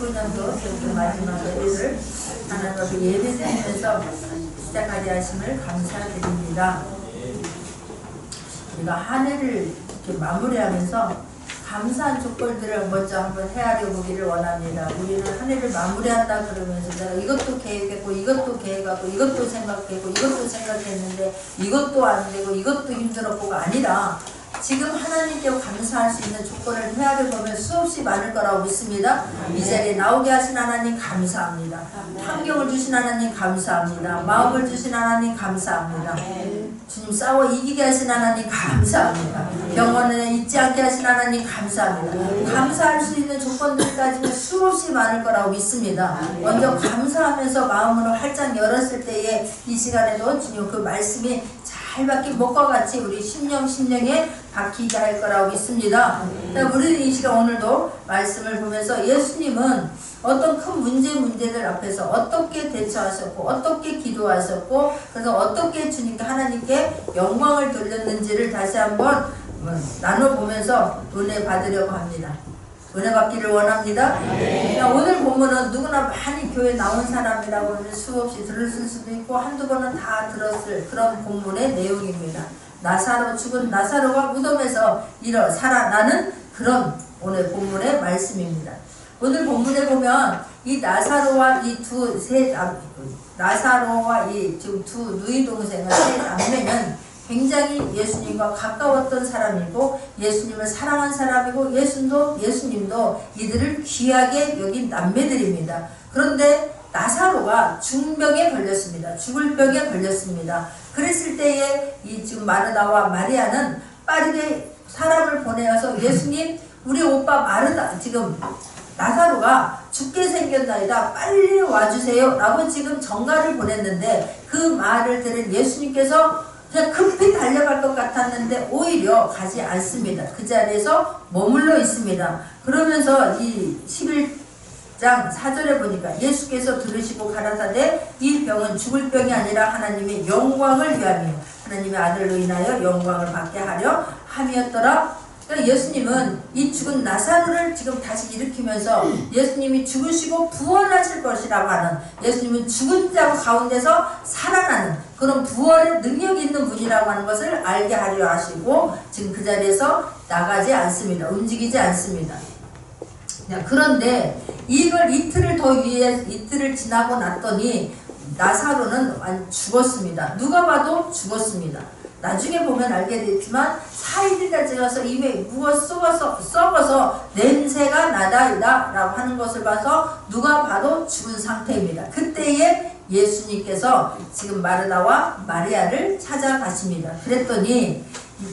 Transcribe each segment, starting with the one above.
2019년도 이렇게 마지막 예배를 하나님 앞에 예배드리면서 시작하게 하심을 감사드립니다. 우리가 한 해를 이렇게 마무리하면서 감사한 조건들을 먼저 한번 헤아려 보기를 원합니다. 우리는 한 해를 마무리한다 그러면서 내가 이것도 계획했고 이것도 계획하고 이것도 생각했고 이것도 생각했는데 이것도 안 되고 이것도 힘들었고가 아니라 지금 하나님께 감사할 수 있는 조건을 헤아려 보면 수없이 많을 거라고 믿습니다. 이 자리에 나오게 하신 하나님 감사합니다. 환경을 주신 하나님 감사합니다. 마음을 주신 하나님 감사합니다. 주님 싸워 이기게 하신 하나님 감사합니다. 병원에 있지 않게 하신 하나님 감사합니다. 감사할 수 있는 조건들까지는 수없이 많을 거라고 믿습니다. 먼저 감사하면서 마음으로 활짝 열었을 때에 이 시간에도 주님 그 말씀이 잘 박힌 목과 같이 우리 심령에 박히게 할 거라고 믿습니다. 우리는 이 시간 오늘도 말씀을 보면서 예수님은 어떤 큰 문제들 앞에서 어떻게 대처하셨고 어떻게 기도하셨고 그래서 어떻게 주님께 하나님께 영광을 돌렸는지를 다시 한번 나눠보면서 은혜 받으려고 합니다. 은혜 받기를 원합니다. 오늘 본문은 누구나 많이 교회 나온 사람이라고 하면 수없이 들었을 수도 있고 한두 번은 다 들었을 그런 본문의 내용입니다. 죽은 나사로가 무덤에서 살아나는 그런 오늘 본문의 말씀입니다. 오늘 본문에 보면 이 나사로와 이 두 누이 동생의 세 남매는 굉장히 예수님과 가까웠던 사람이고 예수님을 사랑한 사람이고 예수님도 이들을 귀하게 여긴 남매들입니다. 그런데 나사로가 중병에 걸렸습니다. 죽을 병에 걸렸습니다. 그랬을 때에 이 지금 마르다와 마리아는 빠르게 사람을 보내어서 예수님 우리 오빠 지금 나사로가 죽게 생겼나이다 빨리 와주세요 라고 지금 전가를 보냈는데 그 말을 들은 예수님께서 그냥 급히 달려갈 것 같았는데 오히려 가지 않습니다. 그 자리에서 머물러 있습니다. 그러면서 이 11장 4절에 보니까 예수께서 들으시고 가라사대 이 병은 죽을 병이 아니라 하나님의 영광을 위하며 하나님의 아들로 인하여 영광을 받게 하려 함이었더라. 그러니까 예수님은 이 죽은 나사로를 지금 다시 일으키면서 예수님이 죽으시고 부활하실 것이라고 하는 예수님은 죽은 자 가운데서 살아나는 그런 부활의 능력이 있는 분이라고 하는 것을 알게 하려 하시고 지금 그 자리에서 나가지 않습니다. 움직이지 않습니다. 그런데 이걸 이틀을 지나고 났더니 나사로는 죽었습니다. 누가 봐도 죽었습니다. 나중에 보면 알게 됐지만 4일이나 지나서 입에 썩어서 냄새가 나다이다 라고 하는 것을 봐서 누가 봐도 죽은 상태입니다. 그때에 예수님께서 지금 마르다와 마리아를 찾아가십니다. 그랬더니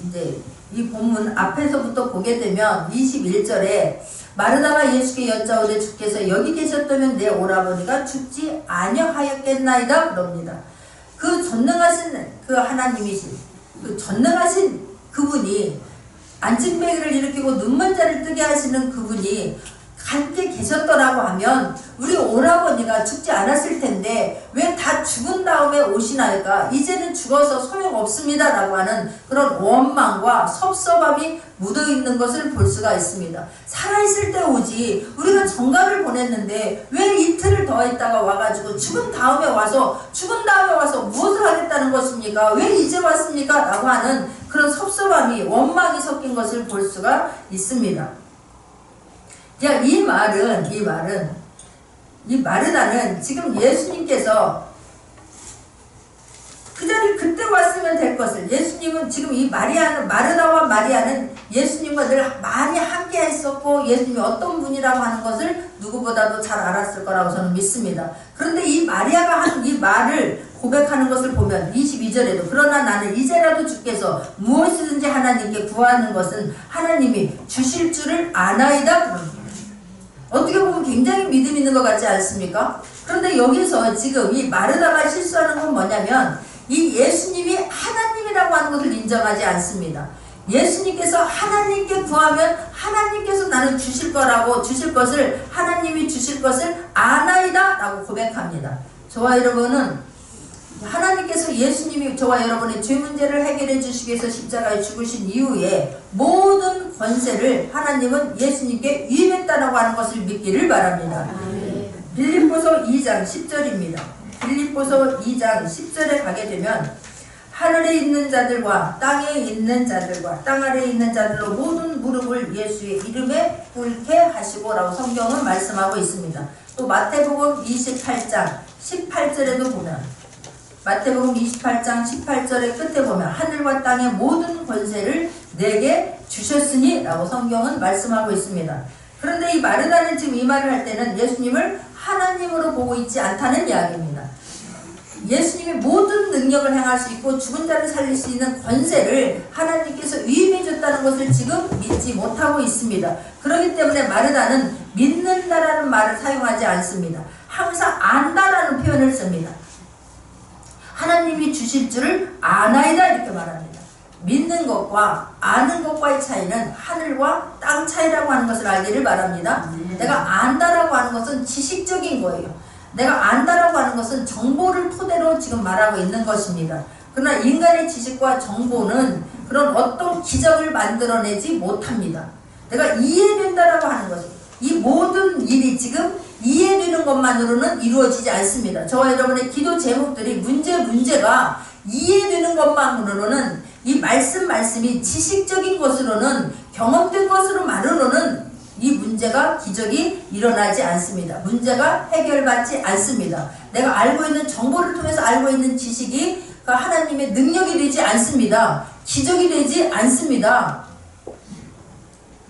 이제 이 본문 앞에서부터 보게 되면 21절에 마르다가 예수께 여짜오되 주께서 여기 계셨다면 내 오라버니가 죽지 아니하였겠나이다 그럽니다. 그 전능하신 그 하나님이신 그 전능하신 그분이 안진뱅이를 일으키고 눈먼 자를 뜨게 하시는 그분이 함께 계셨더라고 하면 우리 오라버니가 죽지 않았을 텐데 왜 다 죽은 다음에 오시나이까 이제는 죽어서 소용없습니다 라고 하는 그런 원망과 섭섭함이 묻어있는 것을 볼 수가 있습니다. 살아있을 때 오지 우리가 전가를 보냈는데 왜 이틀을 더 있다가 와가지고 죽은 다음에 와서 무엇을 하겠다는 것입니까? 왜 이제 왔습니까? 라고 하는 그런 섭섭함이 원망이 섞인 것을 볼 수가 있습니다. 이 마르다는 지금 예수님께서 그 자리 그때 왔으면 될 것을 예수님은 지금 이 마르다와 마리아는 예수님과 늘 많이 함께 했었고 예수님이 어떤 분이라고 하는 것을 누구보다도 잘 알았을 거라고 저는 믿습니다. 그런데 이 마리아가 하는 이 말을 고백하는 것을 보면 22절에도 그러나 나는 이제라도 주께서 무엇이든지 하나님께 구하는 것은 하나님이 주실 줄을 아나이다 그럽니다. 어떻게 보면 굉장히 믿음 있는 것 같지 않습니까? 그런데 여기서 지금 이 마르다가 실수하는 건 뭐냐면 이 예수님이 하나님이라고 하는 것을 인정하지 않습니다. 예수님께서 하나님께 구하면 하나님께서 나는 주실 것을 하나님이 주실 것을 아나이다 라고 고백합니다. 저와 여러분은 하나님께서 예수님이 저와 여러분의 죄 문제를 해결해 주시기 위해서 십자가에 죽으신 이후에 모든 모든 권세를 하나님은 예수님께 위임했다라고 하는 것을 믿기를 바랍니다. 빌립보서 2장 10절입니다. 빌립보서 2장 10절에 가게 되면 하늘에 있는 자들과 땅에 있는 자들과 땅 아래에 있는 자들로 모든 무릎을 예수의 이름에 꿇게 하시고 라고 성경은 말씀하고 있습니다. 또 마태복음 28장 18절에도 보면 마태복음 28장 18절의 끝에 보면 하늘과 땅의 모든 권세를 내게 주셨으니 라고 성경은 말씀하고 있습니다. 그런데 이 마르다는 지금 이 말을 할 때는 예수님을 하나님으로 보고 있지 않다는 이야기입니다. 예수님이 모든 능력을 행할 수 있고 죽은 자를 살릴 수 있는 권세를 하나님께서 위임해 줬다는 것을 지금 믿지 못하고 있습니다. 그렇기 때문에 마르다는 믿는다라는 말을 사용하지 않습니다. 항상 안다라는 표현을 씁니다. 하나님이 주실 줄을 아나이다 이렇게 말합니다. 믿는 것과 아는 것과의 차이는 하늘과 땅 차이라고 하는 것을 알기를 바랍니다. 내가 안다라고 하는 것은 지식적인 거예요. 내가 안다라고 하는 것은 정보를 토대로 지금 말하고 있는 것입니다. 그러나 인간의 지식과 정보는 그런 어떤 기적을 만들어내지 못합니다. 내가 이해된다라고 하는 것이 이 모든 일이 지금 이해되는 것만으로는 이루어지지 않습니다. 저와 여러분의 기도 제목들이 문제가 이해되는 것만으로는 이 말씀이 지식적인 것으로는 경험된 것으로만으로는 이 문제가 기적이 일어나지 않습니다. 문제가 해결받지 않습니다. 내가 알고 있는 정보를 통해서 알고 있는 지식이 하나님의 능력이 되지 않습니다. 기적이 되지 않습니다.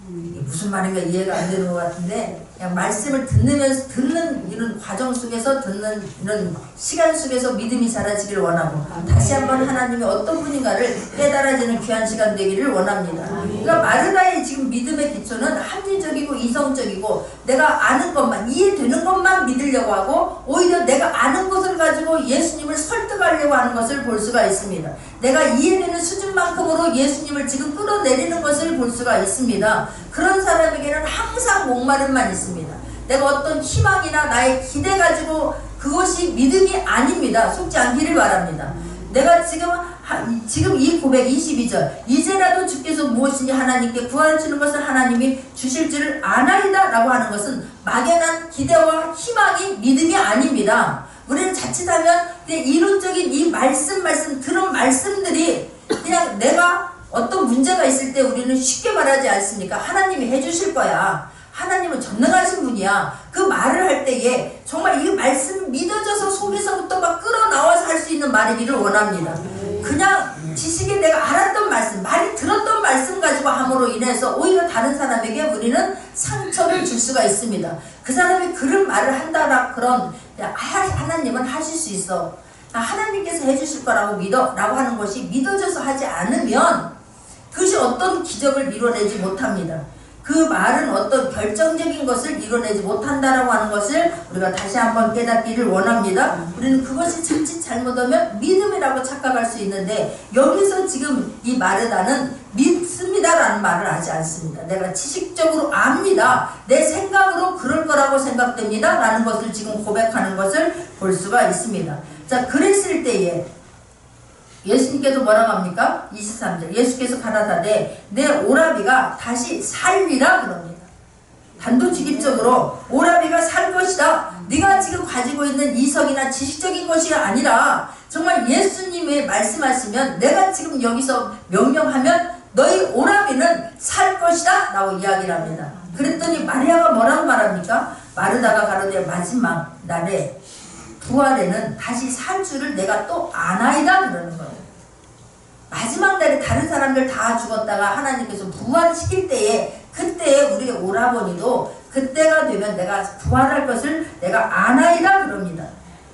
이게 무슨 말인가 이해가 안 되는 것 같은데 그냥 말씀을 듣는 이런 과정 속에서 듣는 이런 시간 속에서 믿음이 자라지길 원하고 다시 한번 하나님이 어떤 분인가를 깨달아지는 귀한 시간 되기를 원합니다. 그러니까 마르다의 지금 믿음의 기초는 합리적이고 이성적이고 내가 아는 것만 이해되는 것만 믿으려고 하고 오히려 내가 아는 것을 가지고 예수님을 설득하려고 하는 것을 볼 수가 있습니다. 내가 이해되는 수준만큼으로 예수님을 지금 끌어내리는 것을 볼 수가 있습니다. 그런 사람에게는 항상 목마름만 있습니다. 내가 어떤 희망이나 나의 기대 가지고 그것이 믿음이 아닙니다. 속지 않기를 바랍니다. 내가 지금 이 고백 22절 이제라도 주께서 무엇이니 하나님께 구하시는 것을 하나님이 주실 줄을 아나이다 라고 하는 것은 막연한 기대와 희망이 믿음이 아닙니다. 우리는 자칫하면 그냥 이론적인 이 말씀 그런 말씀들이 그냥 내가 어떤 문제가 있을 때 우리는 쉽게 말하지 않습니까? 하나님이 해주실 거야. 하나님은 전능하신 분이야. 그 말을 할 때에 정말 이 말씀이 믿어져서 속에서부터 막 끌어나와서 할 수 있는 말이기를 원합니다. 그냥 지식에 내가 알았던 말씀, 많이 들었던 말씀 가지고 함으로 인해서 오히려 다른 사람에게 우리는 상처를 줄 수가 있습니다. 그 사람이 그런 말을 한다라 그런 하나님은 하실 수 있어. 하나님께서 해주실 거라고 믿어 라고 하는 것이 믿어져서 하지 않으면 그것이 어떤 기적을 이뤄내지 못합니다. 그 말은 어떤 결정적인 것을 이뤄내지 못한다라고 하는 것을 우리가 다시 한번 깨닫기를 원합니다. 우리는 그것이 자칫 잘못하면 믿음이라고 착각할 수 있는데 여기서 지금 이 마르다는 믿습니다라는 말을 하지 않습니다. 내가 지식적으로 압니다. 내 생각으로 그럴 거라고 생각됩니다. 라는 것을 지금 고백하는 것을 볼 수가 있습니다. 자, 그랬을 때에 예수님께서 뭐라고 합니까? 23절 예수께서 가라사대 내 오라비가 다시 살리라 그럽니다. 단도직입적으로 오라비가 살 것이다. 네가 지금 가지고 있는 이성이나 지식적인 것이 아니라 정말 예수님이 말씀하시면 내가 지금 여기서 명령하면 너희 오라비는 살 것이다 라고 이야기를 합니다. 그랬더니 마리아가 뭐라고 말합니까? 마르다가 가로되 마지막 날에 부활에는 다시 살 줄을 내가 또 아나이다 그러는 거예요. 마지막 날에 다른 사람들 다 죽었다가 하나님께서 부활시킬 때에 그때에 우리의 오라버니도 그때가 되면 내가 부활할 것을 내가 아나이다 그럽니다.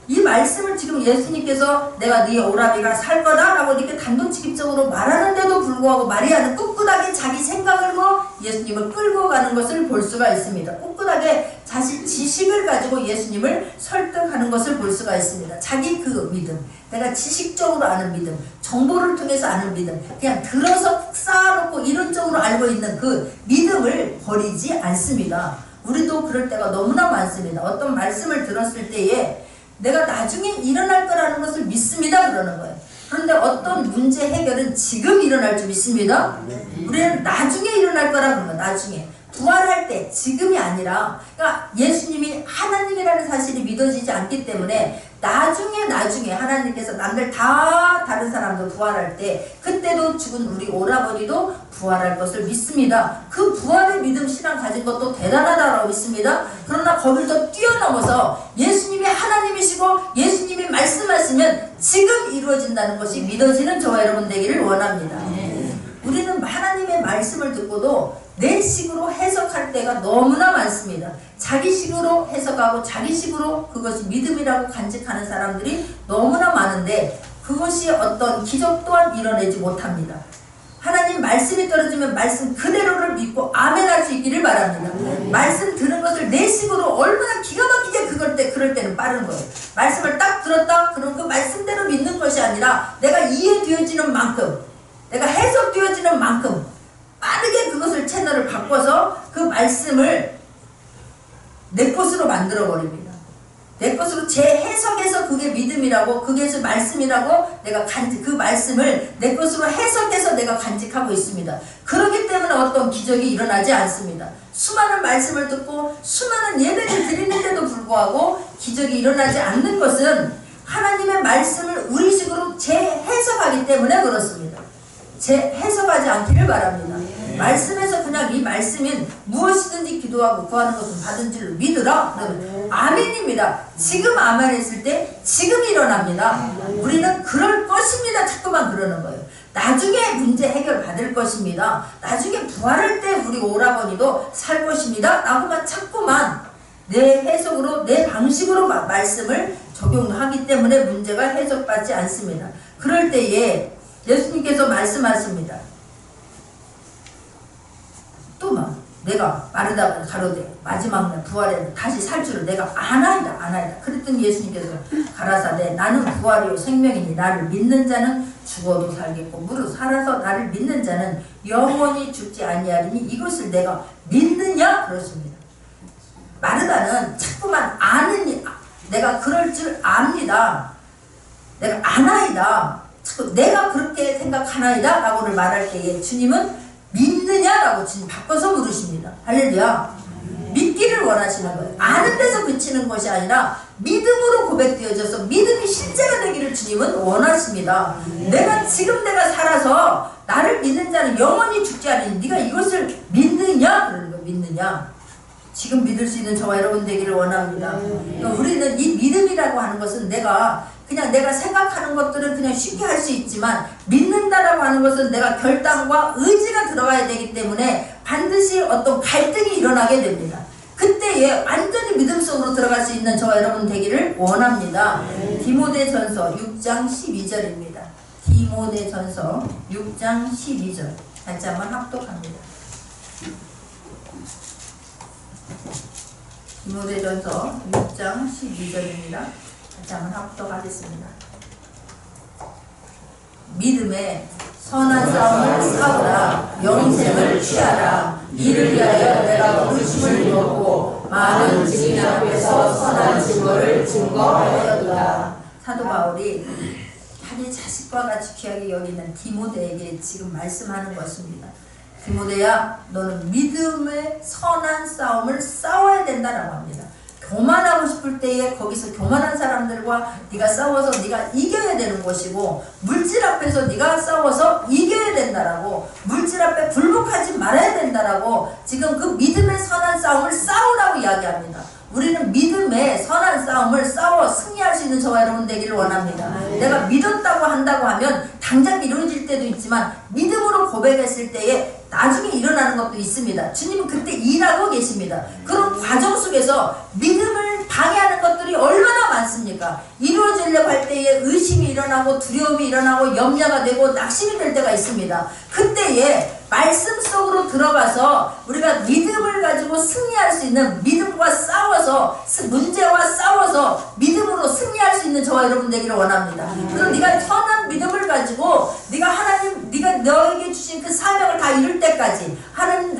이 말씀을 지금 예수님께서 내가 네 오라비가 살 거다 라고 이렇게 단도직입적으로 말하는데도 불구하고 마리아는 꿋꿋하게 자기 생각으로 예수님을 끌고 가는 것을 볼 수가 있습니다. 꿋꿋하게 자신 지식을 가지고 예수님을 설득하는 것을 볼 수가 있습니다. 자기 그 믿음, 내가 지식적으로 아는 믿음, 정보를 통해서 아는 믿음, 그냥 들어서 쌓아놓고 이론적으로 알고 있는 그 믿음을 버리지 않습니다. 우리도 그럴 때가 너무나 많습니다. 어떤 말씀을 들었을 때에 내가 나중에 일어날 거라는 것을 믿습니다 그러는 거예요. 그런데 어떤 문제 해결은 지금 일어날 줄 믿습니다. 우리는 나중에 일어날 거라 그런 거야. 나중에 부활할 때, 지금이 아니라. 그러니까 예수님이 하나님이라는 사실이 믿어지지 않기 때문에 나중에 하나님께서 남들 다 다른 사람도 부활할 때, 그때도 죽은 우리 오라버니도 부활할 것을 믿습니다. 그 부활의 믿음 신앙 가진 것도 대단하다고 믿습니다. 그러나 거기를 더 뛰어넘어서 예수님이 하나님이시고 예수님이 말씀하시면 지금 이루어진다는 것이 믿어지는 저와 여러분 되기를 원합니다. 우리는 하나님의 말씀을 듣고도 내 식으로 해석할 때가 너무나 많습니다. 자기 식으로 해석하고 자기 식으로 그것이 믿음이라고 간직하는 사람들이 너무나 많은데 그것이 어떤 기적 또한 이뤄내지 못합니다. 하나님 말씀이 떨어지면 말씀 그대로를 믿고 아멘 할 수 있기를 바랍니다. 말씀 들은 것을 내 식으로 얼마나 기가 막히게 그럴 때는 빠른 거예요. 말씀을 딱 들었다 그럼 그 말씀대로 믿는 것이 아니라 내가 이해되어지는 만큼, 내가 해석되어지는 만큼 빠르게 그것을 채널을 바꿔서 그 말씀을 내 것으로 만들어 버립니다. 내 것으로 재해석해서 그게 믿음이라고, 그게 말씀이라고 내가 그 말씀을 내 것으로 해석해서 내가 간직하고 있습니다. 그렇기 때문에 어떤 기적이 일어나지 않습니다. 수많은 말씀을 듣고 수많은 예배를 드리는데도 불구하고 기적이 일어나지 않는 것은 하나님의 말씀을 우리식으로 재해석하기 때문에 그렇습니다. 재해석하지 않기를 바랍니다. 말씀에서 그냥 이 말씀인 무엇이든지 기도하고 구하는 것은 받은 줄로 믿으라. 그러면 아멘입니다. 지금 아멘 했을 때 지금 일어납니다. 우리는 그럴 것입니다. 자꾸만 그러는 거예요. 나중에 문제 해결 받을 것입니다. 나중에 부활할 때 우리 오라버니도 살 것입니다. 라고만 자꾸만 내 해석으로 내 방식으로 말씀을 적용하기 때문에 문제가 해석받지 않습니다. 그럴 때에 예수님께서 말씀하십니다. 또만 내가 마르다가 가로되 마지막 날 부활에 다시 살 줄을 내가 아나이다. 그랬더니 예수님께서 가라사대 나는 부활이요 생명이니 나를 믿는 자는 죽어도 살겠고 무릇 살아서 나를 믿는 자는 영원히 죽지 아니하리니 이것을 내가 믿느냐 그러십니다. 마르다는 자꾸만 아는, 내가 그럴 줄 압니다. 내가 아나이다. 자꾸 내가 그렇게 생각하나이다 라고를 말할 때에 주님은 믿느냐라고 지금 바꿔서 물으십니다. 할렐루야. 믿기를 원하시는 거예요. 아는 데서 그치는 것이 아니라 믿음으로 고백되어져서 믿음이 실제가 되기를 주님은 원하십니다. 내가 살아서 나를 믿는 자는 영원히 죽지 않으니 네가 이것을 믿느냐? 그러는 거예요. 믿느냐. 지금 믿을 수 있는 저와 여러분 되기를 원합니다. 그러니까 우리는 이 믿음이라고 하는 것은 그냥 내가 생각하는 것들은 그냥 쉽게 할 수 있지만 믿는다라고 하는 것은 내가 결단과 의지가 들어가야 되기 때문에 반드시 어떤 갈등이 일어나게 됩니다. 그때에 완전히 믿음 속으로 들어갈 수 있는 저와 여러분 되기를 원합니다. 디모데전서 6장 12절입니다. 디모데전서 6장 12절 같이 한번 합독합니다. 디모데전서 6장 12절입니다. 같이 한번 합독하겠습니다. 믿음의 선한 싸움을 싸우라. 영생을 취하라. 이를 위하여 내가 부르심을 입었고 많은 증인 앞에서 선한 증거를 증거하였도다. 사도 바울이 자기 자식과 같이 귀하게 여기는 디모데에게 지금 말씀하는 것입니다. 디모데야, 너는 믿음의 선한 싸움을 싸워야 된다라고 합니다. 교만하고 싶을 때에 거기서 교만한 사람들과 네가 싸워서 네가 이겨야 되는 것이고, 물질 앞에서 네가 싸워서 이겨야 된다라고, 물질 앞에 굴복하지 말아야 된다라고 지금 그 믿음의 선한 싸움을 싸우라고 이야기합니다. 우리는 믿음의 선한 싸움을 싸워 승리할 수 있는 저와 여러분 되기를 원합니다. 내가 믿었다고 한다고 하면 당장 이루어질 때도 있지만 믿음으로 고백했을 때에 나중에 일어나는 것도 있습니다. 주님은 그때 일하고 계십니다. 그런 과정 속에서 믿음을 방해하는 것들이 얼마나 많습니까? 이루어지려고 할 때에 의심이 일어나고 두려움이 일어나고 염려가 되고 낙심이 될 때가 있습니다. 그때에 말씀 속으로 들어가서 우리가 믿음을 가지고 승리할 수 있는, 믿음과 싸워서 문제와 싸워서 믿음으로 승리할 수 있는 저와 여러분 되기를 원합니다. 그래서 네가 선한 믿음을 가지고 네가 너에게 주신 그 사명을 다 이룰 때까지, 하나님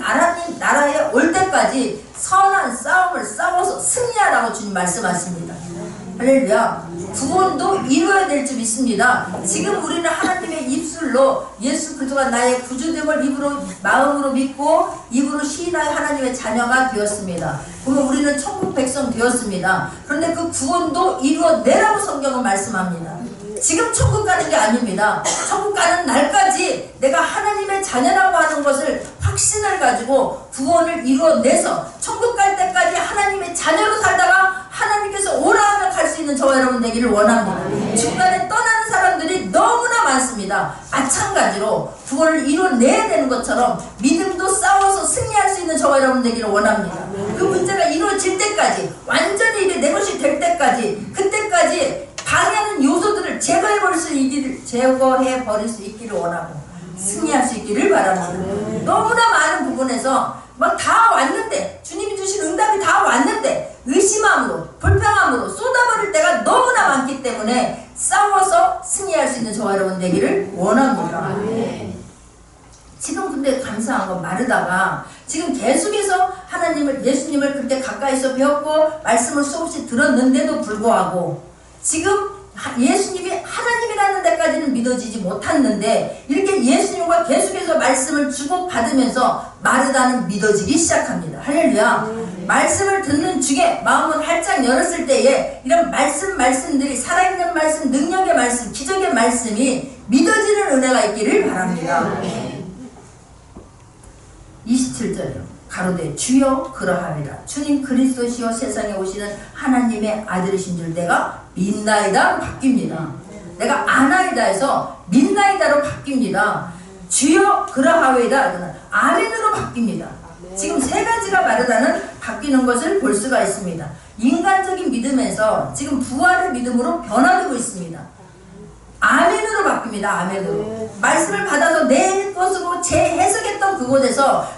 나라에 올 때까지 선한 싸움을 싸워서 승리하라고 주님 말씀하십니다. 할렐루야. 구원도 이루어야 될 줄 믿습니다. 지금 우리는 하나님의 입술로 예수 그리스도가 나의 구주됨을 입으로 마음으로 믿고 입으로 시인하여 하나님의 자녀가 되었습니다. 그러면 우리는 천국 백성 되었습니다. 그런데 그 구원도 이루어내라고 성경은 말씀합니다. 지금 천국 가는 게 아닙니다. 천국 가는 날까지 내가 하나님의 자녀라고 하는 것을 확신을 가지고 구원을 이루어내서 천국 갈 때까지 하나님의 자녀로 살다가 하나님께서 오라 하면 갈 수 있는 저와 여러분 되기를 원합니다. 중간에 떠나는 사람들이 너무나 많습니다. 마찬가지로 구원을 이루어내야 되는 것처럼 믿음도 싸워서 승리할 수 있는 저와 여러분 되기를 원합니다. 그 문제가 이루어질 때까지 완전히 이게 내 것이 될 때까지 그때까지 방해하는 요소들을 제거해버릴 수 있기를 원하고 승리할 수 있기를 바랍니다. 너무나 많은 부분에서 막 다 왔는데 주님이 주신 응답이 다 왔는데 의심함으로 불평함으로 쏟아버릴 때가 너무나 많기 때문에 싸워서 승리할 수 있는 저와 여러분 되기를 원합니다. 지금 근데 감사한 건 마르다가 지금 계속해서 하나님을 예수님을 그렇게 가까이서 배웠고 말씀을 수없이 들었는데도 불구하고 지금 예수님이 하나님이라는 데까지는 믿어지지 못했는데 이렇게 예수님과 계속해서 말씀을 주고받으면서 마르다는 믿어지기 시작합니다. 할렐루야. 말씀을 듣는 중에 마음을 활짝 열었을 때에 이런 말씀들이 살아있는 말씀, 능력의 말씀, 기적의 말씀이 믿어지는 은혜가 있기를 바랍니다. 27절이요. 가로되 주여 그러하리라. 주님 그리스도시여 세상에 오시는 하나님의 아들이신 줄 내가 믿나이다로 바뀝니다. 내가 아나이다에서 믿나이다로 바뀝니다. 주여 그러하리다 아멘으로 바뀝니다. 지금 세 가지가 마르다는 바뀌는 것을 볼 수가 있습니다. 인간적인 믿음에서 지금 부활의 믿음으로 변화되고 있습니다. 아멘으로 바뀝니다. 아멘으로. 말씀을 받아서 내 것으로 재해석했던 그곳에서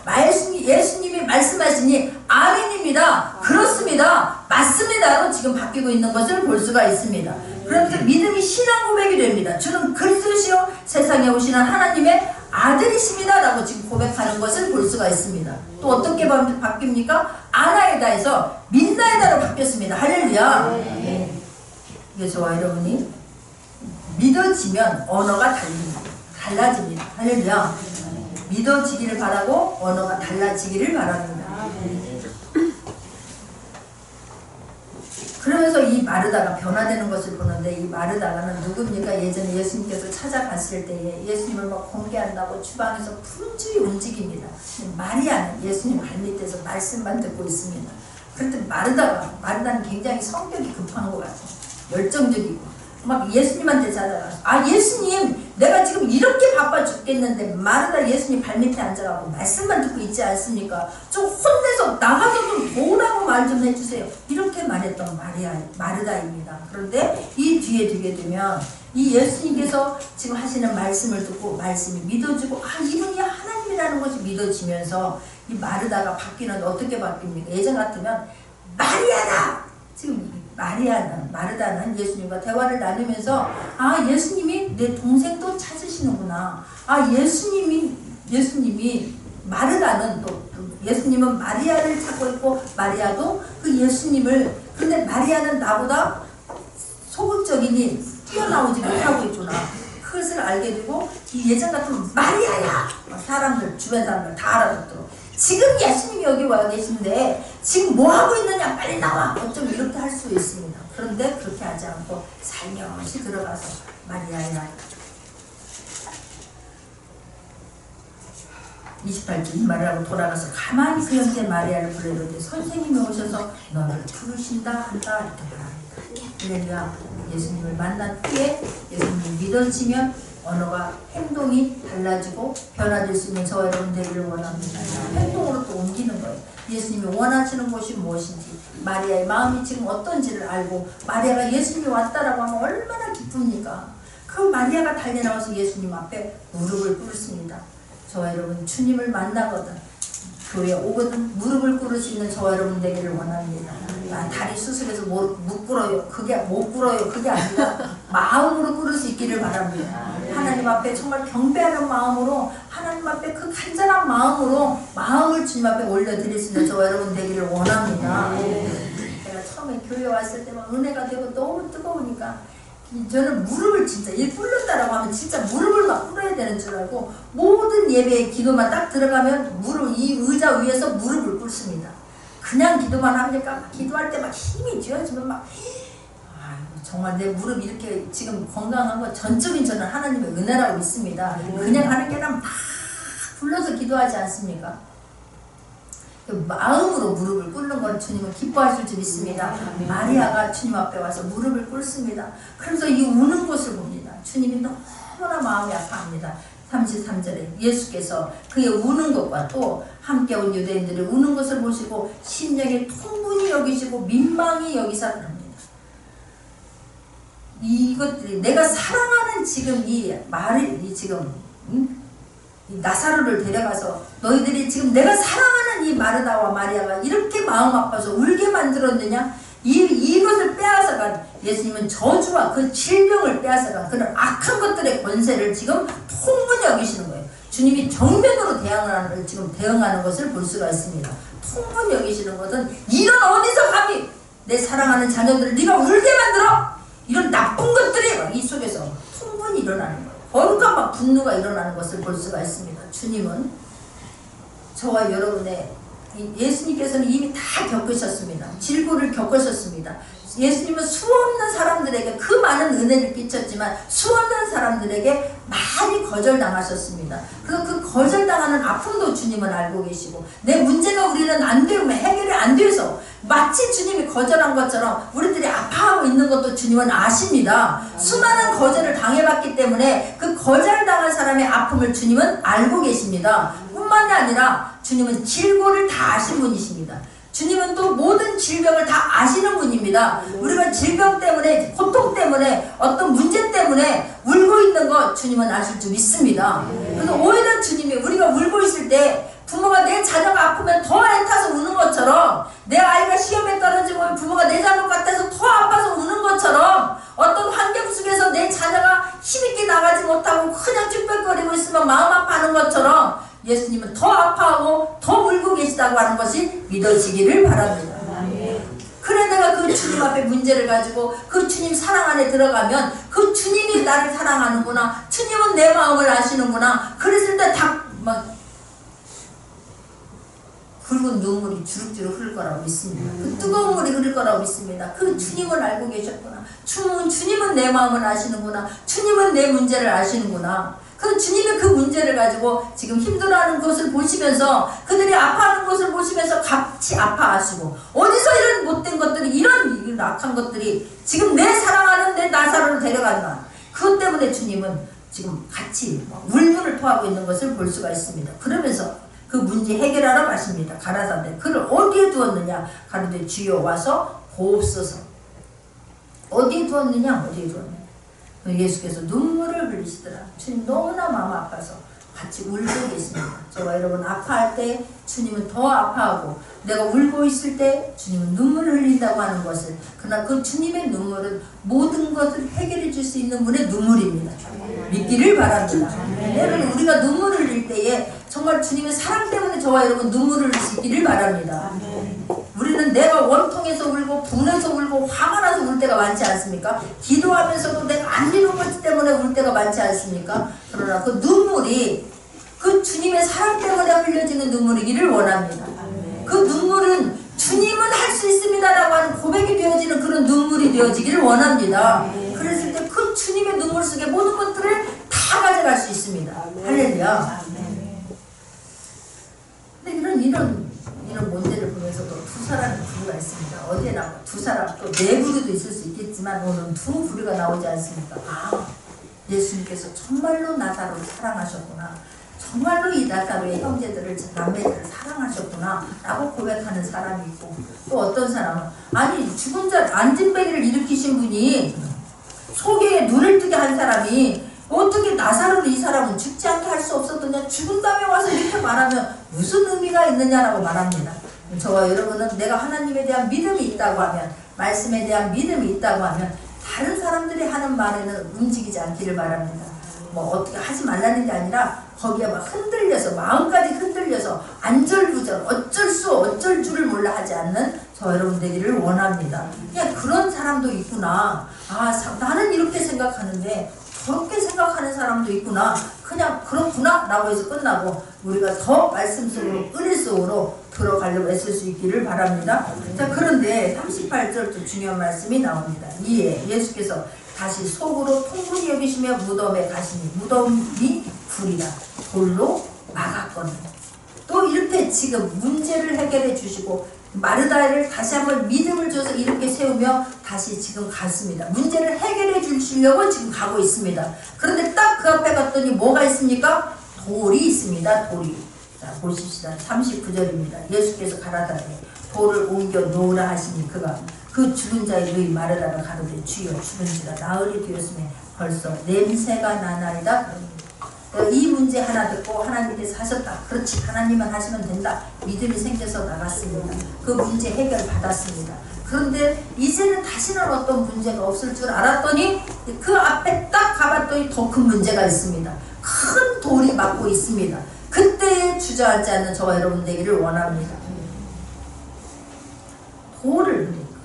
예수님이 말씀하시니 아멘입니다. 그렇습니다. 맞습니다로 지금 바뀌고 있는 것을 볼 수가 있습니다. 그러면서 믿음이 신앙 고백이 됩니다. 주는 그리스도시요 세상에 오시는 하나님의 아들이십니다 라고 지금 고백하는 것을 볼 수가 있습니다. 또 어떻게 바뀝니까? 아나이다에서 믿나이다로 바뀌었습니다. 할렐루야. 이게 저와 여러분이 믿어지면 언어가 달라집니다. 할렐루야. 믿어지기를 바라고 언어가 달라지기를 바랍니다. 그러면서 이 마르다가 변화되는 것을 보는데 이 마르다가는 누굽니까? 예전에 예수님께서 찾아갔을 때에 예수님을 막 공개한다고 주방에서 푸른줄이 움직입니다. 마리아는 예수님 발밑에서 말씀만 듣고 있습니다. 그런데 마르다는 굉장히 성격이 급한 것 같아요. 열정적이고 막 예수님한테 찾아가서 예수님 내가 지금 이렇게 바빠 죽겠는데 마르다 예수님 발밑에 앉아가고 말씀만 듣고 있지 않습니까? 좀 혼내서 나가서 좀 도우라고 말 좀 해주세요. 이렇게 말했던 마르다입니다. 그런데 이 뒤에 두게 되면 이 예수님께서 지금 하시는 말씀을 듣고 말씀이 믿어지고 이분이 하나님이라는 것이 믿어지면서 이 마르다가 바뀌는데 어떻게 바뀝니까? 예전 같으면 마리아다! 지금 마르다는 예수님과 대화를 나누면서 예수님이 내 동생도 찾으시는구나. 예수님이 마르다는 또 예수님은 마리아를 찾고 있고 마리아도 그 예수님을 그런데 마리아는 나보다 소극적이니 뛰어나오지 못하고 있구나. 그것을 알게 되고 이 예전 같으면 마리아야! 주변 사람들 다 알아듣도록 지금 예수님이 여기 와 계신데 지금 뭐하고 있느냐 빨리 나와 어쩜 이렇게 할 수 있습니다. 그런데 그렇게 하지 않고 살며시 들어가서 마리아야 28절 이 말을 하고 돌아가서 가만히 그 형제 마리아를 부르는데 선생님이 오셔서 너를 부르신다 한다 이렇게 말합니다. 그러니까 예수님을 만난 후에 예수님을 믿어지면 언어가 행동이 달라지고 변화될 수 있는 저와 여러분 되기를 원합니다. 행동으로 또 옮기는 거예요. 예수님이 원하시는 것이 무엇인지 마리아의 마음이 지금 어떤지를 알고 마리아가 예수님이 왔다라고 하면 얼마나 기쁩니까? 그 마리아가 달려나와서 예수님 앞에 무릎을 꿇습니다. 저와 여러분 주님을 만나거든 교회에 오거든 무릎을 꿇을 수 있는 저와 여러분 되기를 원합니다. 다리 수술해서 못 꿇어요. 그게 못 꿇어요. 그게 아니라 마음으로 꿇을 수 있기를 바랍니다. 하나님 앞에 정말 경배하는 마음으로 하나님 앞에 그 간절한 마음으로 마음을 주님 앞에 올려드릴 수 있는 저와 여러분 되기를 원합니다. 제가 처음에 교회 예배 왔을 때 막 은혜가 되고 너무 뜨거우니까 저는 무릎을 진짜 이 꿇는다라고 하면 진짜 무릎을 막 꿇어야 되는 줄 알고 모든 예배의 기도만 딱 들어가면 이 의자 위에서 무릎을 꿇습니다. 그냥 기도만 하니까 기도할 때 막 힘이 쥐어지면 막 정말 내 무릎 이렇게 지금 건강한 건 전적인 저는 하나님의 은혜라고 믿습니다. 그냥 하는 게 아니라 막 불러서 기도하지 않습니까? 마음으로 무릎을 꿇는 건 주님은 기뻐하실 줄 믿습니다. 마리아가 주님 앞에 와서 무릎을 꿇습니다. 그래서 이 우는 것을 봅니다. 주님이 너무나 마음이 아파합니다. 33절에 예수께서 그의 우는 것과 또 함께 온 유대인들이 우는 것을 보시고 심령에 통분히 여기시고 민망히 여기사 그럽니다. 이것들이 내가 사랑하는 지금 이 나사로를 데려가서 너희들이 지금 내가 사랑하는 이 마르다와 마리아가 이렇게 마음 아파서 울게 만들었느냐? 이것을 빼앗아간 예수님은 저주와 그 질병을 빼앗아간 그런 악한 것들의 권세를 지금 통분히 여기시는 거예요. 주님이 정면으로 대응하는 것을 볼 수가 있습니다. 통분히 여기시는 것은 이런 어디서 감히 내 사랑하는 자녀들을 네가 울게 만들어? 이런 나쁜 것들이 이 속에서 충분히 일어나는 거예요. 거룩한 막 분노가 일어나는 것을 볼 수가 있습니다. 주님은 저와 여러분의 예수님께서는 이미 다 겪으셨습니다. 질고를 겪으셨습니다. 예수님은 수없는 사람들에게 그 많은 은혜를 끼쳤지만 수없는 사람들에게 많이 거절당하셨습니다. 그래서 그 거절당하는 아픔도 주님은 알고 계시고 내 문제가 우리는 안 되면 해결이 안 돼서 마치 주님이 거절한 것처럼 우리들이 아파하고 있는 것도 주님은 아십니다. 수많은 거절을 당해봤기 때문에 그 거절당한 사람의 아픔을 주님은 알고 계십니다. 뿐만이 아니라 주님은 질고를 다 아신 분이십니다. 주님은 또 모든 질병을 다 아시는 분입니다. 우리가 질병 때문에 고통 때문에 어떤 문제 때문에 울고 있는 거 주님은 아실 줄 믿습니다. 그래서 오히려 주님이 우리가 울고 있을 때 부모가 내 자녀가 아프면 더 애타서 우는 것처럼 내 아이가 시험에 떨어지고 부모가 내 잘못 같아서 더 아파서 우는 것처럼 어떤 환경 속에서 내 자녀가 힘있게 나가지 못하고 그냥 쭈뼛거리고 있으면 마음 아파하는 것처럼 예수님은 더 아파하고 더 울고 계시다고 하는 것이 믿어지기를 바랍니다. 그래 내가 그 주님 앞에 문제를 가지고 그 주님 사랑 안에 들어가면 그 주님이 나를 사랑하는구나, 주님은 내 마음을 아시는구나, 그랬을 때 막 굵은 눈물이 주룩주룩 흐를 거라고 믿습니다. 그 뜨거운 물이 흐를 거라고 믿습니다. 그 주님을 알고 계셨구나, 주님은 내 마음을 아시는구나, 주님은 내 문제를 아시는구나. 그 주님이 그 문제를 가지고 지금 힘들어하는 것을 보시면서 그들이 아파하는 것을 보시면서 같이 아파하시고 어디서 이런 못된 것들이 이런 악한 것들이 지금 내 사랑하는 내 나사로를 데려간다. 그것 때문에 주님은 지금 같이 울분을 토하고 있는 것을 볼 수가 있습니다. 그러면서 그 문제 해결하러 가십니다. 가라사대 그를 어디에 두었느냐? 가로되 주여 와서 보옵소서. 어디에 두었느냐? 어디에 두었느냐? 예수께서 눈물을 흘리시더라. 주님 너무나 마음 아파서 같이 울고 계십니다. 저와 여러분 아파할 때 주님은 더 아파하고 내가 울고 있을 때 주님은 눈물을 흘린다고 하는 것을, 그러나 그 주님의 눈물은 모든 것을 해결해 줄 수 있는 분의 눈물입니다. 믿기를 바랍니다. 여러분 우리가 눈물을 흘릴 때에 정말 주님의 사랑 때문에 저와 여러분 눈물을 흘리시기를 바랍니다. 우리는 내가 원통해서 울고 분해서 울고 화가 나서 울 때가 많지 않습니까? 기도하면서도 내가 안 이룬 것 때문에 울 때가 많지 않습니까? 그러나 그 눈물이 그 주님의 사랑 때문에 흘려지는 눈물이기를 원합니다. 그 눈물은 주님은 할 수 있습니다 라고 하는 고백이 되어지는 그런 눈물이 되어지기를 원합니다. 그랬을 때 그 주님의 눈물 속에 모든 것들을 다 가져갈 수 있습니다. 할렐루야. 근데 이런 문제를 보면서도 두 사람의 부류가 있습니다. 어디에 나와? 두 사람, 또 네 부류도 있을 수 있겠지만 오늘은 두 부류가 나오지 않습니까? 아, 예수님께서 정말로 나사로를 사랑하셨구나, 정말로 이 나사로의 형제들을, 남매들을 사랑하셨구나 라고 고백하는 사람이 있고, 또 어떤 사람은 아니 죽은 자 안진뱅이를 일으키신 분이 속에 눈을 뜨게 한 사람이 어떻게 나사로를 이 사람은 죽지 않게 할 수 없었느냐, 죽은 다음에 와서 이렇게 말하면 무슨 의미가 있느냐라고 말합니다. 저와 여러분은 내가 하나님에 대한 믿음이 있다고 하면, 말씀에 대한 믿음이 있다고 하면 다른 사람들이 하는 말에는 움직이지 않기를 바랍니다. 뭐 어떻게 하지 말라는 게 아니라 거기에 막 흔들려서 마음까지 흔들려서 안절부절 어쩔 줄을 몰라 하지 않는 저 여러분 되기를 원합니다. 그냥 그런 사람도 있구나. 나는 이렇게 생각하는데 저렇게 생각하는 사람도 있구나. 그냥 그렇구나 라고 해서 끝나고 우리가 더 말씀 속으로 은혜 속으로 들어가려고 애쓸 수 있기를 바랍니다. 자, 그런데 38절도 중요한 말씀이 나옵니다. 이에 예수께서 다시 속으로 통분히 여기시며 무덤에 가시니 무덤이 불이라 돌로 막았거늘. 또 이렇게 지금 문제를 해결해 주시고 마르다를 다시 한번 믿음을 줘서 이렇게 세우며 다시 지금 갔습니다. 문제를 해결해 주시려고 지금 가고 있습니다. 그런데 딱 그 앞에 갔더니 뭐가 있습니까? 돌이 있습니다. 돌이. 자, 보십시다. 39절입니다. 예수께서 가라사대 돌을 옮겨 놓으라 하시니 그가 그 죽은 자의 누이 마르다가 가로되 주여 죽은지가 나흘이 되었으면 벌써 냄새가 나나이다. 이 문제 하나 듣고 하나님께서 하셨다. 그렇지, 하나님만 하시면 된다. 믿음이 생겨서 나갔습니다. 그 문제 해결 받았습니다. 그런데 이제는 다시는 어떤 문제가 없을 줄 알았더니 그 앞에 딱 가봤더니 더 큰 문제가 있습니다. 큰 돌이 막고 있습니다. 그때에 주저앉지 않는 저와 여러분 되기를 원합니다.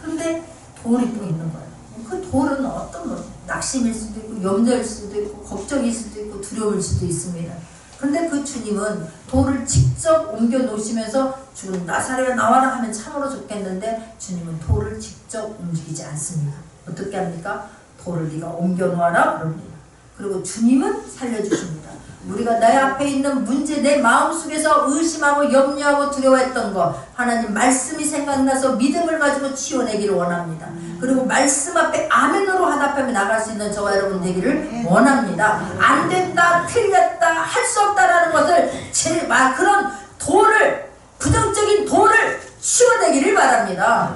근데 돌이 또 있는 거예요. 그 돌은 어떤 거? 낙심일 수도 있고 염려일 수도 있고 걱정일 수도 있고 두려움일 수도 있습니다. 그런데 그 주님은 돌을 직접 옮겨 놓으시면서 죽은 나사로야 나와라 하면 참으로 좋겠는데 주님은 돌을 직접 움직이지 않습니다. 어떻게 합니까? 돌을 네가 옮겨 놓아라 그럽니다. 그리고 주님은 살려주십니다. 우리가 내 앞에 있는 문제, 내 마음속에서 의심하고 염려하고 두려워했던 것, 하나님 말씀이 생각나서 믿음을 가지고 치워내기를 원합니다. 그리고 말씀 앞에 아멘으로 화답하며 나갈 수 있는 저와 여러분 되기를 원합니다. 안 된다, 틀렸다, 할 수 없다라는 것을 그런 돌을, 부정적인 돌을 치워내기를 바랍니다.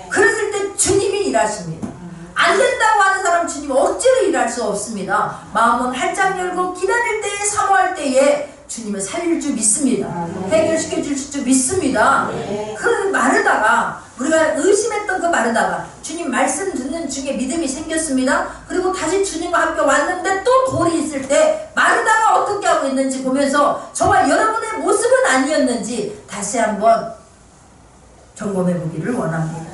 그랬을 때 주님이 일하십니다. 안 된다고 하는 사람 주님 억지로 일할 수 없습니다. 마음은 활짝 열고 기다릴 때에, 사모할 때에 주님을 살릴 줄 믿습니다. 해결시켜 주실 줄 믿습니다. 그 마르다가, 우리가 의심했던 그 마르다가 주님 말씀 듣는 중에 믿음이 생겼습니다. 그리고 다시 주님과 함께 왔는데 또 돌이 있을 때 마르다가 어떻게 하고 있는지 보면서 저와 여러분의 모습은 아니었는지 다시 한번 점검해 보기를 원합니다.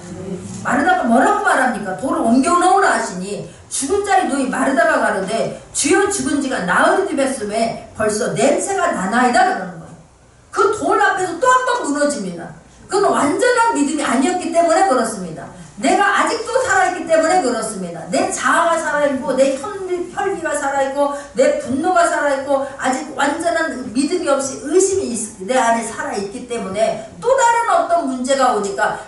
마르다가 뭐라고 말합니까? 돌을 옮겨 놓으라 하시니 죽은 자의 누이 마르다가 가로되 주여 죽은 지가 나흘이 되었음에 벌써 냄새가 나나이다 그러는 거예요. 그 돌 앞에서 또 한 번 무너집니다. 그건 완전한 믿음이 아니었기 때문에 그렇습니다. 내가 아직도 살아있기 때문에 그렇습니다. 내 자아가 살아있고 내 혈기가 살아있고 내 분노가 살아있고 아직 완전한 믿음이 없이 의심이 내 안에 살아있기 때문에 또 다른 어떤 문제가 오니까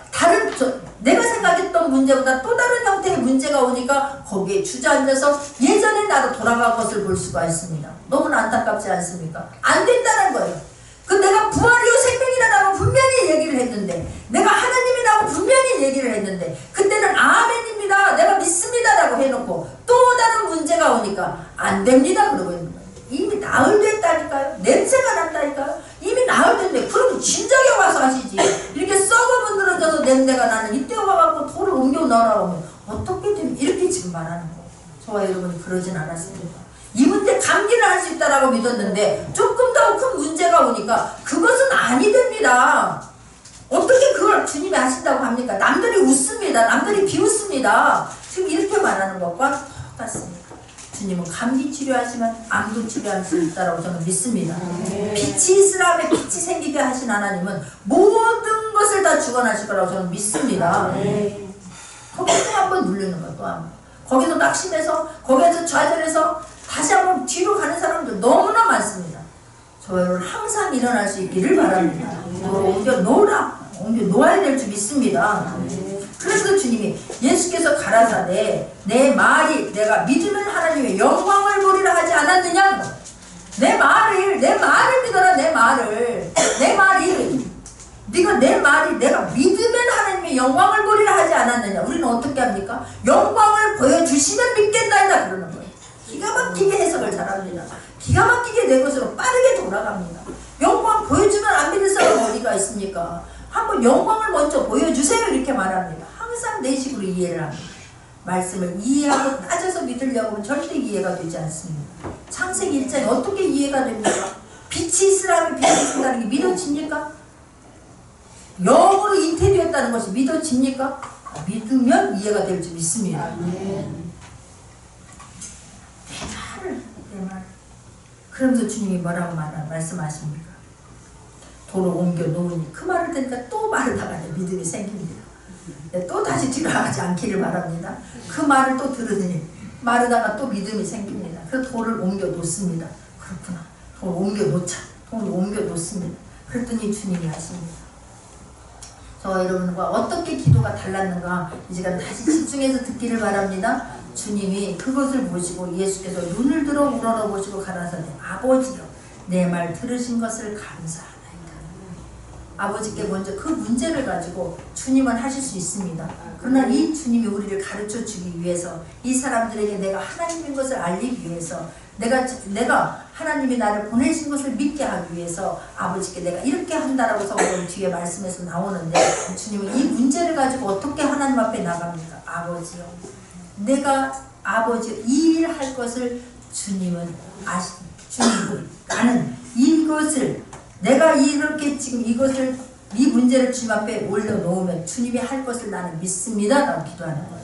내가 생각했던 문제보다 또 다른 형태의 문제가 오니까 거기에 주저앉아서 예전의 나로 돌아간 것을 볼 수가 있습니다. 너무나 안타깝지 않습니까? 안 된다는 거예요. 내가 부활이요 생명이라고 분명히 얘기를 했는데, 내가 하나님이라고 분명히 얘기를 했는데, 그때는 아멘입니다, 내가 믿습니다라고 해놓고 또 다른 문제가 오니까 안 됩니다 그러고 있는 거예요. 이미 나흘 됐다니까요. 냄새가 난다니까요. 이미 나흘 됐는데 그럼 진작에 와서 하시지. 이렇게 썩어 문드러져서 냄새가 나는 이때 와갖고 돌을 옮겨 넣으라고 하면 어떻게 되면 이렇게 지금 말하는 거예요. 저와 여러분이 그러진 않았습니다. 이 문제 감기를 할 수 있다라고 믿었는데 조금 더 큰 문제가 오니까 그것은 아니 됩니다. 어떻게 그걸 주님이 하신다고 합니까? 남들이 웃습니다. 남들이 비웃습니다. 지금 이렇게 말하는 것과 똑같습니다. 주님은 감기 치료하시면 암도 치료할 수 있다라고 저는 믿습니다. 빛이 있으라면 빛이 생기게 하신 하나님은 모든 것을 다 주관하실 거라고 저는 믿습니다. 거기서 또 한번 누르는 거예요. 또 한번. 거기서 낙심해서, 거기에서 좌절해서 다시 한번 뒤로 가는 사람들 너무나 많습니다. 저는 항상 일어날 수 있기를 바랍니다. 옮겨 놓아야 될 줄 믿습니다. 그래서 주님이 예수께서 가라사대 내 말이 내가 믿으면 하나님의 영광을 보리라 하지 않았느냐? 내 말을 믿어라. 내 말이 네가 내 말이 내가 믿으면 하나님의 영광을 보리라 하지 않았느냐? 우리는 어떻게 합니까? 영광을 보여주시면 믿겠나이다 그러는 거예요. 기가 막히게 해석을 잘합니다. 기가 막히게 내 것으로 빠르게 돌아갑니다. 영광 보여주면 안 믿을 사람 어디가 있습니까? 한번 영광을 먼저 보여주세요 이렇게 말합니다. 항상 내 식으로 이해를 합니다. 말씀을 이해하고 따져서 믿으려고 하면 절대 이해가 되지 않습니다. 창세기 1장이 어떻게 이해가 됩니까? 빛이 있으라면 빛이 있다는 게 믿어집니까? 영으로 잉태되었다는 것이 믿어집니까? 믿으면 이해가 될 줄 믿습니다. 내 말. 그러면서 주님이 뭐라고 말씀하십니까? 돌을 옮겨 놓으니 그 말을 듣니까 또 마르다가 믿음이 생깁니다. 또 다시 뒤돌아가지 않기를 바랍니다. 그 말을 또 들으니 마르다가 또 믿음이 생깁니다. 그 돌을 옮겨 놓습니다. 그렇구나. 돌을 옮겨 놓자. 돌을 옮겨 놓습니다. 그랬더니 주님이 하십니다. 저와 여러분과 어떻게 기도가 달랐는가 이 시간 다시 집중해서 듣기를 바랍니다. 주님이 그것을 보시고 예수께서 눈을 들어 우러러보시고 가라사대 아버지여 내 말 들으신 것을 감사하나이다. 아버지께 먼저 그 문제를 가지고 주님은 하실 수 있습니다. 그러나 이 주님이 우리를 가르쳐 주기 위해서 이 사람들에게 내가 하나님인 것을 알리기 위해서 내가 하나님이 나를 보내신 것을 믿게 하기 위해서 아버지께 내가 이렇게 한다라고 성경 뒤에 말씀에서 나오는데 주님은 이 문제를 가지고 어떻게 하나님 앞에 나갑니까? 아버지요. 내가 아버지 이 일 할 것을 주님은 주님 나는 이것을 내가 이렇게 지금 이 문제를 주님 앞에 올려놓으면 주님이 할 것을 나는 믿습니다. 라고 기도하는 거예요.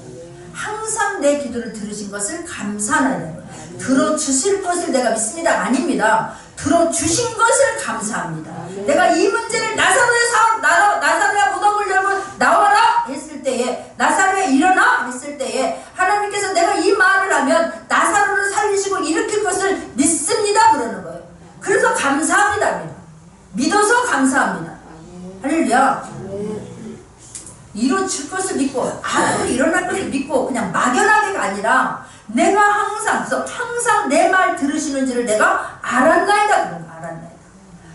항상 내 기도를 들으신 것을 감사하는 거예요. 들어주실 것을 내가 믿습니다. 아닙니다. 들어주신 것을 감사합니다. 내가 이 문제를 나사로야 무덤을 열고 나와라 했을 때에 나사로야 일어나 했을 때에 하나님께서 내가 이 말을 하면 나사로를 살리시고 일으킬 것을 믿습니다. 그러는 거예요. 그래서 감사합니다. 믿어서 감사합니다. 할렐루야. 이루어질 것을 믿고 앞으로 일어날 것을 믿고 그냥 막연하게가 아니라 내가 항상 내 말 들으시는지를 내가 알았나이다. 그런 거 알았나이다.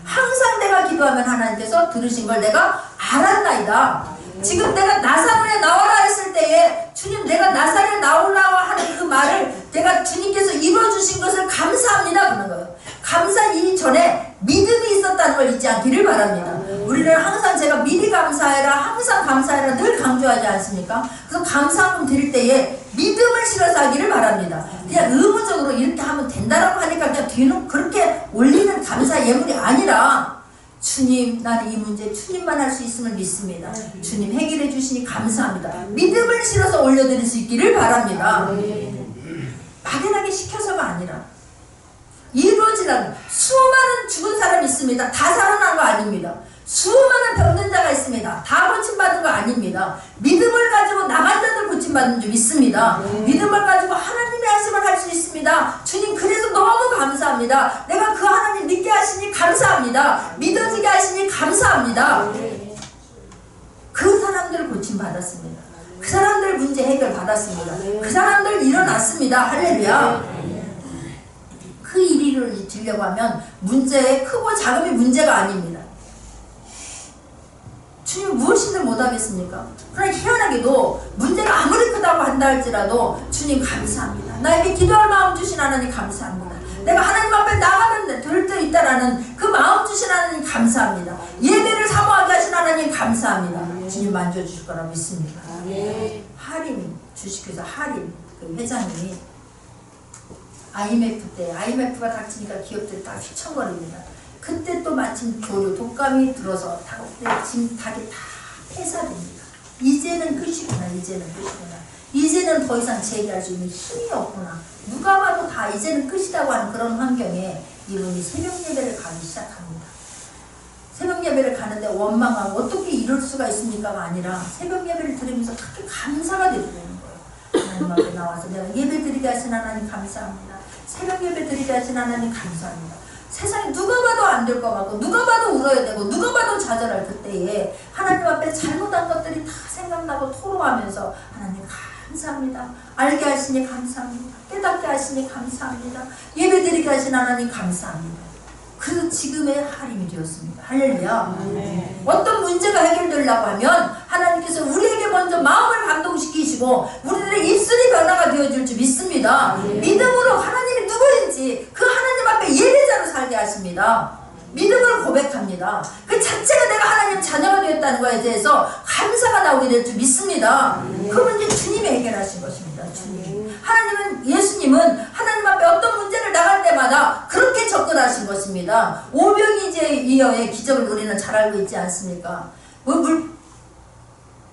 항상 내가 기도하면 하나님께서 들으신 걸 내가 알았나이다. 지금 내가 나사로에 나와라 했을 때에 주님 내가 나사로에 나오라 하는 그 말을 내가 주님께서 이루어주신 것을 감사합니다. 그런 거예요. 감사 이전에 믿음이 있었다는 걸 잊지 않기를 바랍니다. 우리는 항상 제가 미리 감사해라 항상 감사해라 늘 강조하지 않습니까? 그래서 감사함 드릴 때에 믿음을 실어서 하기를 바랍니다. 그냥 의무적으로 이렇게 하면 된다라고 하니까 그냥 뒤는 그렇게 올리는 감사 예물이 아니라 주님 나는 이 문제 주님만 할 수 있음을 믿습니다. 주님 해결해 주시니 감사합니다. 믿음을 실어서 올려드릴 수 있기를 바랍니다. 막연하게 시켜서가 아니라 이루어지라는 수많은 죽은 사람이 있습니다. 다 살아난 거 아닙니다. 수많은 병든 자가 있습니다. 다 고침받은 거 아닙니다. 믿음을 가지고 나간 자들 고침받는 줄 믿습니다. 믿음을 가지고 하나님의 말씀을 할 수 있습니다. 주님 그래서 너무 감사합니다. 내가 그 하나님 믿게 하시니 감사합니다. 믿어지게 하시니 감사합니다. 그 사람들 고침받았습니다. 그 사람들 문제 해결 받았습니다. 그 사람들 일어났습니다. 할렐루야. 그 이리를 들려고 하면 문제의 크고 작음이 문제가 아닙니다. 주님 무엇이든 못하겠습니까? 그러나 희한하게도 문제가 아무리 크다고 한다 할지라도 주님 감사합니다. 나에게 기도할 마음 주신 하나님 감사합니다. 내가 하나님 앞에 나가면 될 때 있다라는 그 마음 주신 하나님 감사합니다. 예배를 사모하게 하신 하나님 감사합니다. 주님 만져주실 거라 믿습니다. 하림 주식회사 하림 그 회장님이 IMF가 닥치니까 기업들이 다 휘청거립니다. 그때 또 마침 독감이 들어서 지금 닭이 다 폐사됩니다. 이제는 끝이구나. 이제는 더 이상 재기할 수 있는 힘이 없구나. 누가 봐도 다 이제는 끝이라고 하는 그런 환경에 이분이 새벽 예배를 가기 시작합니다. 새벽 예배를 가는데 원망하고 어떻게 이럴 수가 있습니까가 아니라 새벽 예배를 들으면서 그렇게 감사가 되는 거예요. 하나님 앞에 나와서 내가 예배 드리게 하신 하나님 감사합니다. 새벽 예배 드리게 하신 하나님 감사합니다. 세상에 누가 봐도 안 될 것 같고 누가 봐도 울어야 되고 누가 봐도 좌절할 그때에 하나님 앞에 잘못한 것들이 다 생각나고 토로하면서 하나님 감사합니다. 알게 하시니 감사합니다. 깨닫게 하시니 감사합니다. 예배드리게 하신 하나님 감사합니다. 그래서 지금의 하림이 되었습니다. 할렐루야. 어떤 문제가 해결되려고 하면 하나님께서 우리에게 먼저 마음을 감동시키시고 우리들의 입술이 변화가 되어줄 줄 믿습니다. 믿음으로 하나님이 누구인지 그 하나님 앞에 예배자로 살게 하십니다. 믿음을 고백합니다. 그 자체가 내가 하나님 자녀가 되었다는 것에 대해서 감사가 나오게 될 줄 믿습니다. 그 문제 주님이 해결하신 것입니다. 주님. 예수님은 하나님 앞에 어떤 문제를 나갈 때마다 그렇게 접근하신 것입니다. 오병이어의 기적을 우리는 잘 알고 있지 않습니까?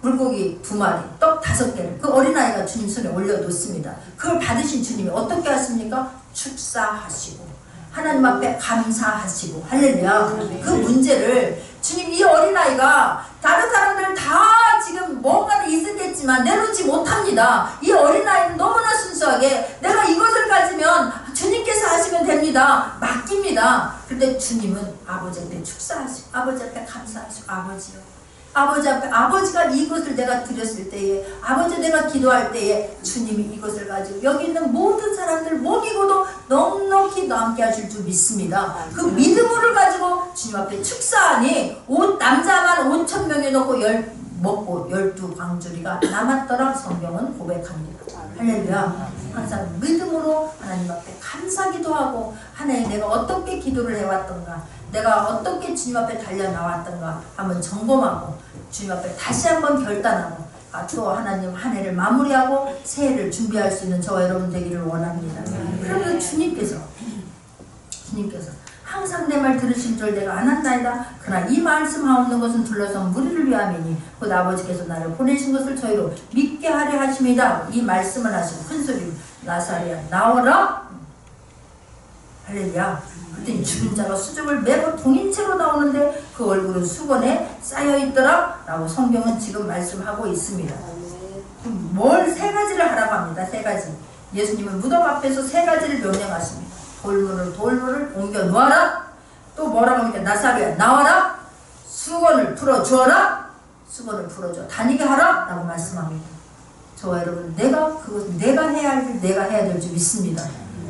물고기 2마리, 떡 5개를 그 어린아이가 주님 손에 올려놓습니다. 그걸 받으신 주님이 어떻게 하십니까? 축사하시고 하나님 앞에 감사하시고 할렐루야. 그 문제를 주님, 이 어린아이가 다른 사람들 다 지금 뭔가는 있었겠지만 내놓지 못합니다. 이 어린아이는 너무나 순수하게 내가 이것을 가지면 주님께서 하시면 됩니다. 맡깁니다. 그런데 주님은 아버지 앞에 축사하시고 아버지 앞에 감사하시고 아버지 앞에 아버지가 이것을 내가 드렸을 때에 아버지 내가 기도할 때에 주님이 이것을 가지고 여기 있는 모든 사람들 먹이고도 넉넉히 남게 하실 줄 믿습니다. 그 믿음을 가지고 주님 앞에 축사하니 남자만 5,000명에 넣고 먹고 12광주리가 남았더라 성경은 고백합니다. 할렐루야. 항상 믿음으로 하나님 앞에 감사기도 하고 하나님 내가 어떻게 기도를 해왔던가 내가 어떻게 주님 앞에 달려나왔던가 한번 점검하고 주님 앞에 다시 한번 결단하고 또 하나님 한 해를 마무리하고 새해를 준비할 수 있는 저와 여러분 되기를 원합니다. 그러면 주님께서 항상 내 말 들으신 줄 내가 안 한다이다. 그러나 이 말씀 하옵는 것은 둘러서 무리를 위함이니 곧 아버지께서 나를 보내신 것을 저희로 믿게 하려 하심이다. 이 말씀을 하시고 큰소리로 나사로야 나오라. 할렐루야. 그랬더니 죽은 자가 수족을 메고 동인채로 나오는데 그 얼굴은 수건에 쌓여있더라 라고 성경은 지금 말씀하고 있습니다. 뭘 3가지를 하라고 합니다. 3가지. 예수님은 무덤 앞에서 3가지를 명령하십니다. 돌문을 옮겨 놓아라. 또 뭐라고 합니까? 나사로야 나와라. 수건을 풀어주어라. 수건을 풀어줘 다니게 하라 라고 말씀합니다. 저와 여러분 내가 해야 할 일 내가 해야 될 줄 믿습니다.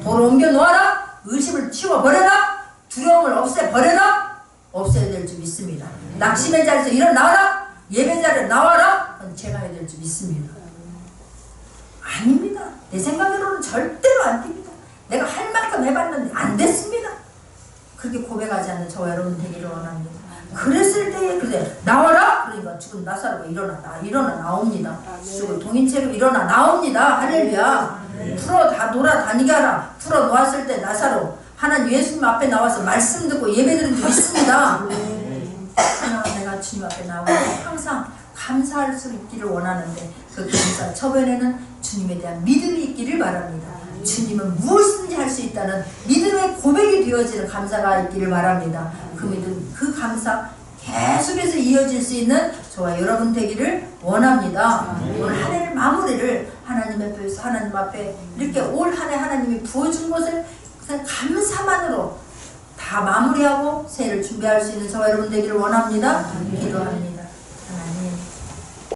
돌을 옮겨 놓아라. 의심을 치워버려라. 두려움을 없애버려라. 없애야 될 줄 믿습니다. 낙심의 자리에서 일어나라. 예배 자리에 나와라. 그건 제가 해야 될 줄 믿습니다. 아닙니다. 내 생각으로는 절대로 안 됩니다. 내가 할 만큼 해봤는데 안 됐습니다. 그렇게 고백하지 않는 저와 여러분 되기를 원합니다. 그랬을 때에 그래 나와라. 그러니까 지금 나사로가 일어나 나옵니다. 죽은 동인채로 일어나 나옵니다. 할렐루야. 풀어 놀아다니게 하라. 풀어 놓았을 때 나사로 하나님 예수님 앞에 나와서 말씀 듣고 예배 드린 줄 믿습니다. 내가 주님 앞에 나와서 항상 감사할 수 있기를 원하는데 그 감사 처변에는 주님에 대한 믿음이 있기를 바랍니다. 주님은 무엇이든지 할 수 있다는 믿음의 고백이 되어지는 감사가 있기를 바랍니다. 그 믿음, 그 감사 계속해서 이어질 수 있는 저와 여러분 되기를 원합니다. 오늘 한 해를 마무리를 하나님 앞에 이렇게 올 한 해 하나님이 부어준 것을 그냥 감사만으로 다 마무리하고 새해를 준비할 수 있는 저와 여러분 되기를 원합니다. 기도합니다.